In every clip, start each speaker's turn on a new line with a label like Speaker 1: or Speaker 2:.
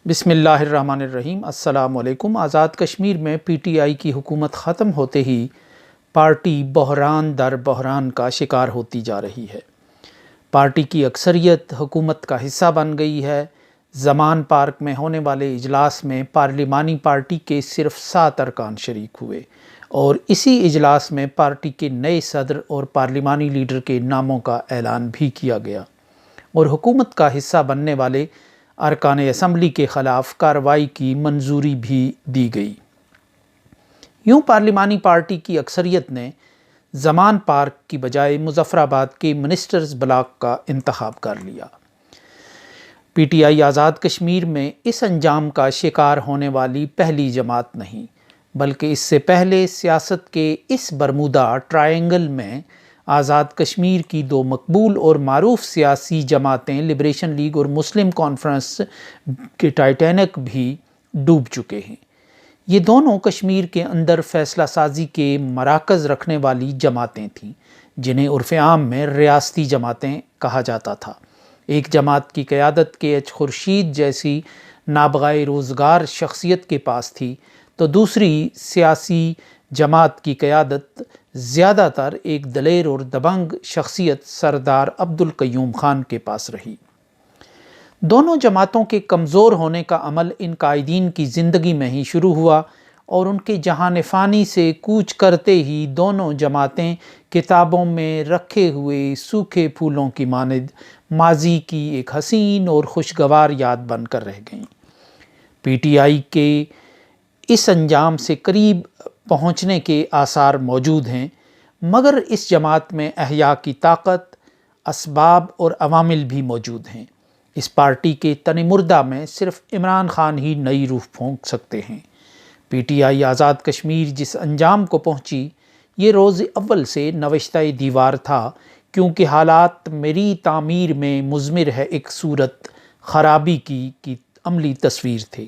Speaker 1: بسم اللہ الرحمن الرحیم۔ السلام علیکم۔ آزاد کشمیر میں پی ٹی آئی کی حکومت ختم ہوتے ہی پارٹی بحران در بحران کا شکار ہوتی جا رہی ہے۔ پارٹی کی اکثریت حکومت کا حصہ بن گئی ہے۔ زمان پارک میں ہونے والے اجلاس میں پارلیمانی پارٹی کے صرف 7 ارکان شریک ہوئے اور اسی اجلاس میں پارٹی کے نئے صدر اور پارلیمانی لیڈر کے ناموں کا اعلان بھی کیا گیا اور حکومت کا حصہ بننے والے ارکان اسمبلی کے خلاف کارروائی کی منظوری بھی دی گئی۔ یوں پارلیمانی پارٹی کی اکثریت نے زمان پارک کی بجائے مظفر آباد کے منسٹرز بلاک کا انتخاب کر لیا۔ P T I Azad Kashmir میں اس انجام کا شکار ہونے والی پہلی جماعت نہیں، بلکہ اس سے پہلے سیاست کے اس برمودا ٹرائنگل میں آزاد کشمیر کی 2 مقبول اور معروف سیاسی جماعتیں لبریشن لیگ اور مسلم کانفرنس کے ٹائٹینک بھی ڈوب چکے ہیں۔ یہ دونوں کشمیر کے اندر فیصلہ سازی کے مراکز رکھنے والی جماعتیں تھیں، جنہیں عرف عام میں ریاستی جماعتیں کہا جاتا تھا۔ ایک جماعت کی قیادت کے ایچ خورشید جیسی نابغہ روزگار شخصیت کے پاس تھی، تو دوسری سیاسی جماعت کی قیادت زیادہ تر ایک دلیر اور دبنگ شخصیت سردار عبدالقیوم خان کے پاس رہی۔ دونوں جماعتوں کے کمزور ہونے کا عمل ان قائدین کی زندگی میں ہی شروع ہوا اور ان کے جہان فانی سے کوچ کرتے ہی دونوں جماعتیں کتابوں میں رکھے ہوئے سوکھے پھولوں کی مانند ماضی کی ایک حسین اور خوشگوار یاد بن کر رہ گئیں۔ پی ٹی آئی کے اس انجام سے قریب پہنچنے کے آثار موجود ہیں، مگر اس جماعت میں احیاء کی طاقت، اسباب اور عوامل بھی موجود ہیں۔ اس پارٹی کے تن مردہ میں صرف عمران خان ہی نئی روح پھونک سکتے ہیں۔ P T I Azad Kashmir جس انجام کو پہنچی، یہ روز اول سے نوشتہ دیوار تھا، کیونکہ حالات میری تعمیر میں مضمر ہے ایک صورت خرابی کی عملی تصویر تھے۔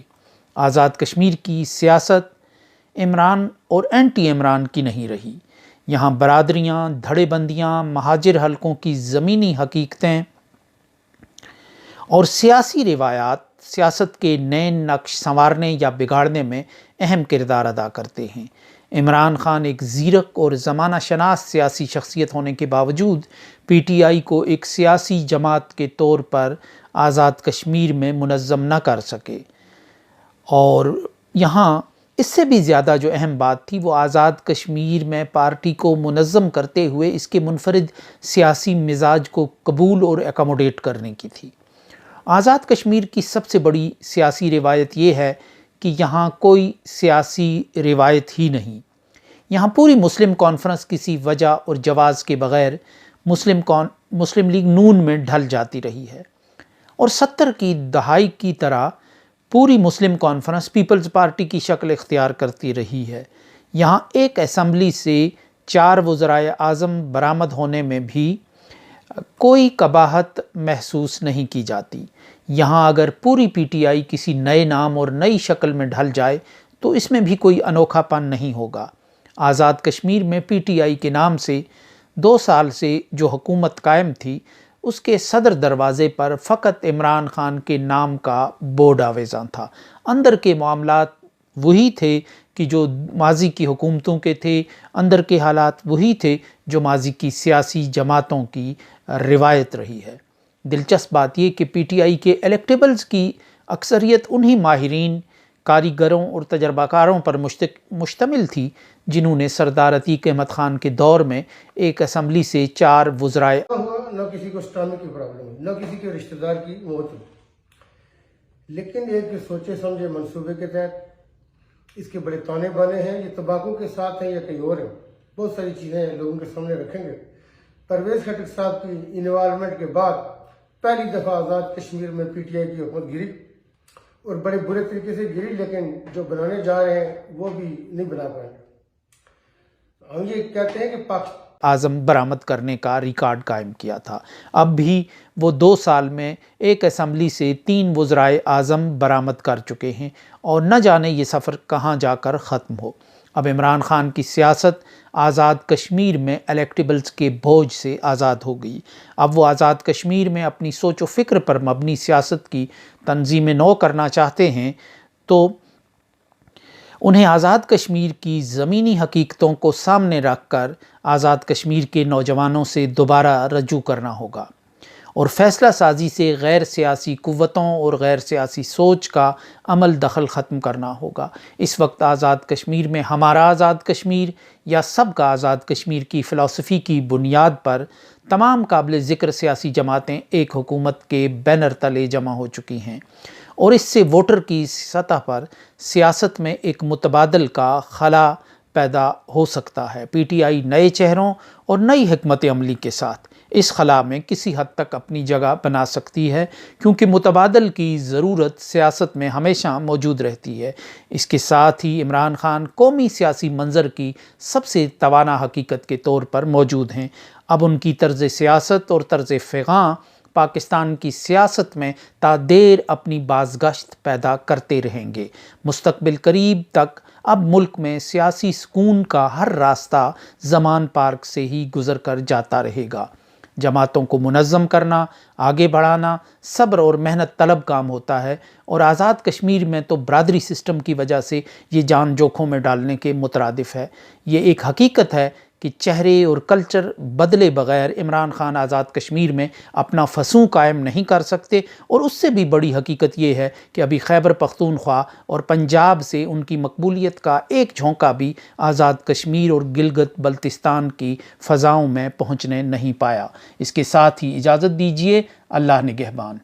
Speaker 1: آزاد کشمیر کی سیاست عمران اور اینٹی عمران کی نہیں رہی۔ یہاں برادریاں، دھڑے بندیاں، مہاجر حلقوں کی زمینی حقیقتیں اور سیاسی روایات سیاست کے نئے نقش سنوارنے یا بگاڑنے میں اہم کردار ادا کرتے ہیں۔ عمران خان ایک زیرک اور زمانہ شناس سیاسی شخصیت ہونے کے باوجود پی ٹی آئی کو ایک سیاسی جماعت کے طور پر آزاد کشمیر میں منظم نہ کر سکے، اور یہاں اس سے بھی زیادہ جو اہم بات تھی وہ آزاد کشمیر میں پارٹی کو منظم کرتے ہوئے اس کے منفرد سیاسی مزاج کو قبول اور ایکاموڈیٹ کرنے کی تھی۔ آزاد کشمیر کی سب سے بڑی سیاسی روایت یہ ہے کہ یہاں کوئی سیاسی روایت ہی نہیں۔ یہاں پوری مسلم کانفرنس کسی وجہ اور جواز کے بغیر مسلم لیگ نون میں ڈھل جاتی رہی ہے، اور 70 کی دہائی کی طرح پوری مسلم کانفرنس پیپلز پارٹی کی شکل اختیار کرتی رہی ہے۔ یہاں ایک اسمبلی سے 4 وزرائے اعظم برآمد ہونے میں بھی کوئی قباحت محسوس نہیں کی جاتی۔ یہاں اگر پوری پی ٹی آئی کسی نئے نام اور نئی شکل میں ڈھل جائے تو اس میں بھی کوئی انوکھا پن نہیں ہوگا۔ آزاد کشمیر میں پی ٹی آئی کے نام سے 2 سال سے جو حکومت قائم تھی، اس کے صدر دروازے پر فقط عمران خان کے نام کا بورڈ آویزاں تھا۔ اندر کے معاملات وہی تھے کہ جو ماضی کی حکومتوں کے تھے، اندر کے حالات وہی تھے جو ماضی کی سیاسی جماعتوں کی روایت رہی ہے۔ دلچسپ بات یہ کہ پی ٹی آئی کے الیکٹیبلز کی اکثریت انہی ماہرین، کاریگروں اور تجربہ کاروں پر مشتمل تھی جنہوں نے سردار عتیق احمد خان کے دور میں ایک اسمبلی سے 4 وزرائے
Speaker 2: نہ کسی کو اسٹامک کی پرابلم ہوئی، نہ کسی کے رشتہ دار کی موت ہوئی، لیکن ایک سوچے سمجھے منصوبے کے تحت اس کے بڑے تانے بانے ہیں۔ یہ تمباکو کے ساتھ ہیں یا کہیں اور ہیں، بہت ساری چیزیں لوگوں کے سامنے رکھیں گے۔ پرویز خٹک صاحب کی انوالومنٹ کے بعد پہلی دفعہ آزاد کشمیر میں پی ٹی آئی کی حکومت گری، اور بڑے برے طریقے سے گری، لیکن جو بنانے جا رہے ہیں وہ بھی نہیں بنا پائیں گے۔ ہم یہ کہتے ہیں کہ پاکستان
Speaker 1: اعظم برآمد کرنے کا ریکارڈ قائم کیا تھا۔ اب بھی وہ 2 سال میں ایک اسمبلی سے 3 وزرائے اعظم برآمد کر چکے ہیں، اور نہ جانے یہ سفر کہاں جا کر ختم ہو۔ اب عمران خان کی سیاست آزاد کشمیر میں الیکٹیبلز کے بوجھ سے آزاد ہو گئی۔ اب وہ آزاد کشمیر میں اپنی سوچ و فکر پر مبنی سیاست کی تنظیم نو کرنا چاہتے ہیں تو انہیں آزاد کشمیر کی زمینی حقیقتوں کو سامنے رکھ کر آزاد کشمیر کے نوجوانوں سے دوبارہ رجوع کرنا ہوگا اور فیصلہ سازی سے غیر سیاسی قوتوں اور غیر سیاسی سوچ کا عمل دخل ختم کرنا ہوگا۔ اس وقت آزاد کشمیر میں ہمارا آزاد کشمیر یا سب کا آزاد کشمیر کی فلسفی کی بنیاد پر تمام قابل ذکر سیاسی جماعتیں ایک حکومت کے بینر تلے جمع ہو چکی ہیں اور اس سے ووٹر کی سطح پر سیاست میں ایک متبادل کا خلا پیدا ہو سکتا ہے۔ پی ٹی آئی نئے چہروں اور نئی حکمت عملی کے ساتھ اس خلا میں کسی حد تک اپنی جگہ بنا سکتی ہے، کیونکہ متبادل کی ضرورت سیاست میں ہمیشہ موجود رہتی ہے۔ اس کے ساتھ ہی عمران خان قومی سیاسی منظر کی سب سے توانا حقیقت کے طور پر موجود ہیں۔ اب ان کی طرز سیاست اور طرز فغاں پاکستان کی سیاست میں تا دیر اپنی بازگشت پیدا کرتے رہیں گے۔ مستقبل قریب تک اب ملک میں سیاسی سکون کا ہر راستہ زمان پارک سے ہی گزر کر جاتا رہے گا۔ جماعتوں کو منظم کرنا، آگے بڑھانا صبر اور محنت طلب کام ہوتا ہے اور آزاد کشمیر میں تو برادری سسٹم کی وجہ سے یہ جان جوکھوں میں ڈالنے کے مترادف ہے۔ یہ ایک حقیقت ہے کہ چہرے اور کلچر بدلے بغیر عمران خان آزاد کشمیر میں اپنا فسوں قائم نہیں کر سکتے، اور اس سے بھی بڑی حقیقت یہ ہے کہ ابھی خیبر پختونخوا اور پنجاب سے ان کی مقبولیت کا ایک جھونکا بھی آزاد کشمیر اور گلگت بلتستان کی فضاؤں میں پہنچنے نہیں پایا۔ اس کے ساتھ ہی اجازت دیجیے، اللہ نگہبان۔